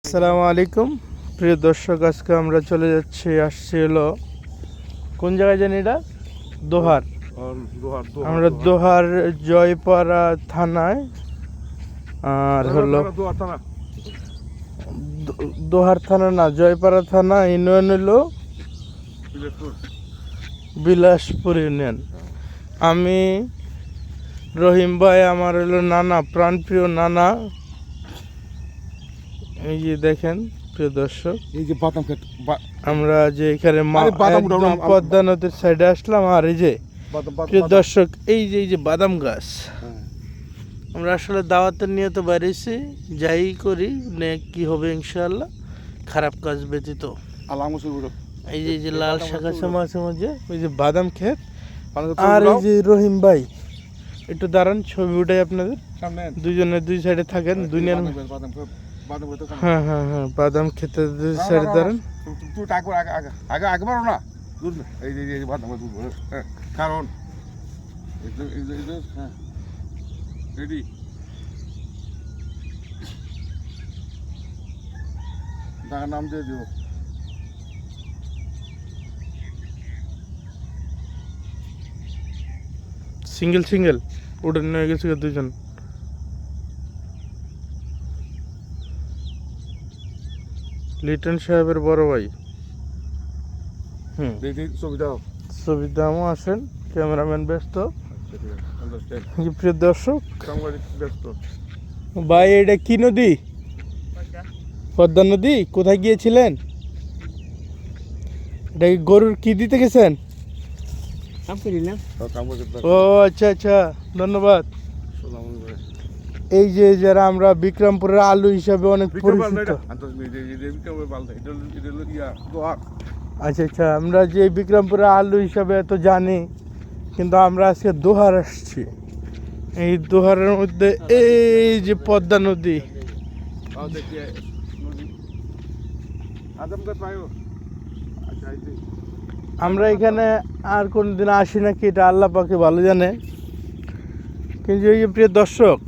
আসসালামু আলাইকুম প্রিয় দর্শক, আজকে আমরা চলে আসছি হলো কোন জায়গায় জানি এটা দোহার। আমরা দোহার জয়পাড়া থানায়, আর হলো দোহার থানা না, জয়পাড়া থানা, ইউনিয়ন হলো বিলাসপুর ইউনিয়ন। আমি রহিম ভাই, আমার হলো নানা, প্রাণপ্রিয় নানা। এই যে দেখেন প্রিয় দর্শক, এই যে বাদাম ক্ষেত, আমরা যে এখানে পদ্মা নদীর সাইডে আসলাম, আর এই যে প্রিয় দর্শক এই যে বাদাম গাছ। আমরা আসলে দাওয়াতের নিয়ে তো বেরিয়েছি, যাই করি কি হবে ইনশাআল্লাহ, খারাপ কাজ ব্যতীত। এই যে লাল শাখা মাঝে মাঝে ওই যে বাদাম ক্ষেত, আর এই যে রহিম ভাই, একটু দাঁড়ান ছবি উঠাই আপনাদের। দুজনে দুই সাইডে থাকেন, দুনিয়ার হ্যাঁ হ্যাঁ হ্যাঁ বাদাম খেতে দুই সাইডে দাঁড়ান। আগে পারো না, এই যে বাদাম কারণ রেডি টাকার নাম দিয়ে দিও। সিঙ্গেল উঠে নিয়ে গেছে দুজন। লিটন সাহেবের বড় ভাই। ছবি দামও আসেন, ক্যামেরাম্যান ব্যস্ত। প্রিয় দর্শক ভাই, এটা কি নদী? পদ্মা নদী। কোথায় গিয়েছিলেন? এটা কি গরুর কি দিতে গেছেন? ও আচ্ছা আচ্ছা, ধন্যবাদ। এই যে যারা আমরা বিক্রমপুরের আলু হিসাবে অনেক পরিচিত। আচ্ছা আচ্ছা, আমরা যে বিক্রমপুরের আলু হিসাবে এত জানি, কিন্তু আমরা আজকে দোহার আসছি। এই দোহারের মধ্যে এই যে পদ্মা নদী। আমরা এখানে আর কোনদিন আসি নাকি এটা আল্লাহ পাকে ভালো জানে। কিন্তু এই যে প্রিয় দর্শক,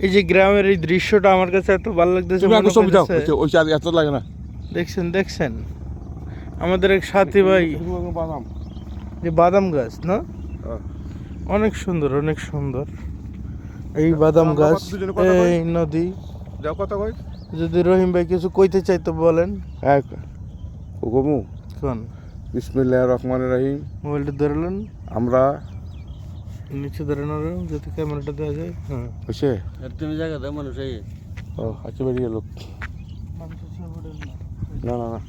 এই যে গ্রামের এই দৃশ্যটা আমার কাছে এত ভালো লাগতেছে। দেখছেন আমাদের এক সাথী ভাই, যে বাদাম গাছ না, অনেক সুন্দর এই বাদাম গাছ, এই নদী। যদি রহিম ভাই কিছু কইতে চাই তো বলেন। কোন বিসমিল্লাহির রহমানির রহিম। মোবাইলটা ধরলেন, আমরা নিচে ধরেন যাতে ক্যামেরাটা দেওয়া যায়। হ্যাঁ হয়েছে, তুমি জায়গা দাও মানুষ। ও আচ্ছা, বেরিয়ে গেল। না না না,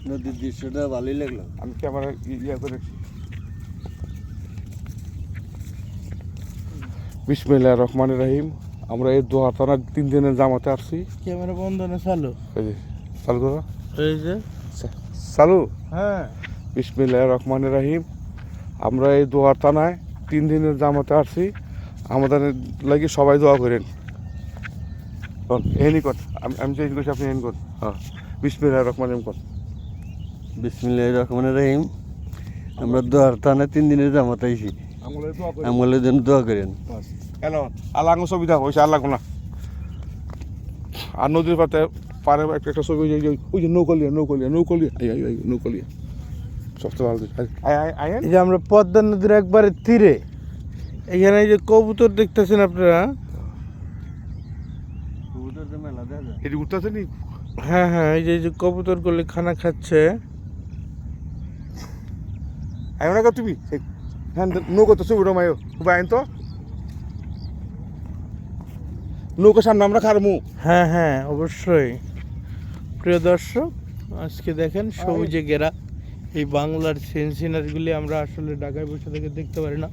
নদীর দৃশ্যটা ভালোই লাগলো। আমি ক্যামেরা করে বিসমিল্লাহির রহমানির রহিম। আমরা এই দোহার থানার 3 দিনের জামাতে আসছি। ক্যামেরা বন্ধ না চালু? চালু করো, এই যে চালু। হ্যাঁ, বিসমিল্লাহির রহমানির রহিম। আমরা এই দোহার থানায় 3 দিনের জামাতে আসছি। আমাদের লাগি সবাই দোয়া করেন। এনি কর, আমি চেঞ্জ করছি, আপনি এন কর। হ্যাঁ, বিসমিল্লাহির রহমানির রহিম কর। বিসমিল্লাহির রহমানির রহিম। আমরা দোহার থানায় 3 দিনের জামাতে আইছি, আমলের জন্য দোয়া করেন। হ্যালো, আল্লাহ সুবিধা হয়েছে, আল্লাহ না। আর নদীর পারে একটা ছবি, ওই যে নৌকলিয়া সবচেয়ে ভালো। এই যে আমরা পদ্মা নদীর একবারে তীরে, এখানে এই যে কবুতর দেখতেছেন আপনারা। এটি উঠতেছে নি? হ্যাঁ হ্যাঁ, এই যে কবুতর গুলি খানা খাচ্ছে। তুমি হ্যাঁ নৌকো তো ছবি রমায় আইন তো নৌকোর সামনে আমরা খারমু। হ্যাঁ হ্যাঁ অবশ্যই। প্রিয় দর্শক, আজকে দেখেন সবুজে ঘেরা এই বাংলার সিনারিগুলি আমরা আসলে ঢাকায় বসে থেকে দেখতে পারি না।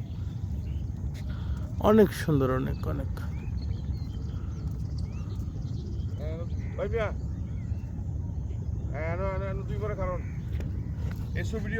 অনেক সুন্দর, অনেক দুই করে কারণ এই ছবি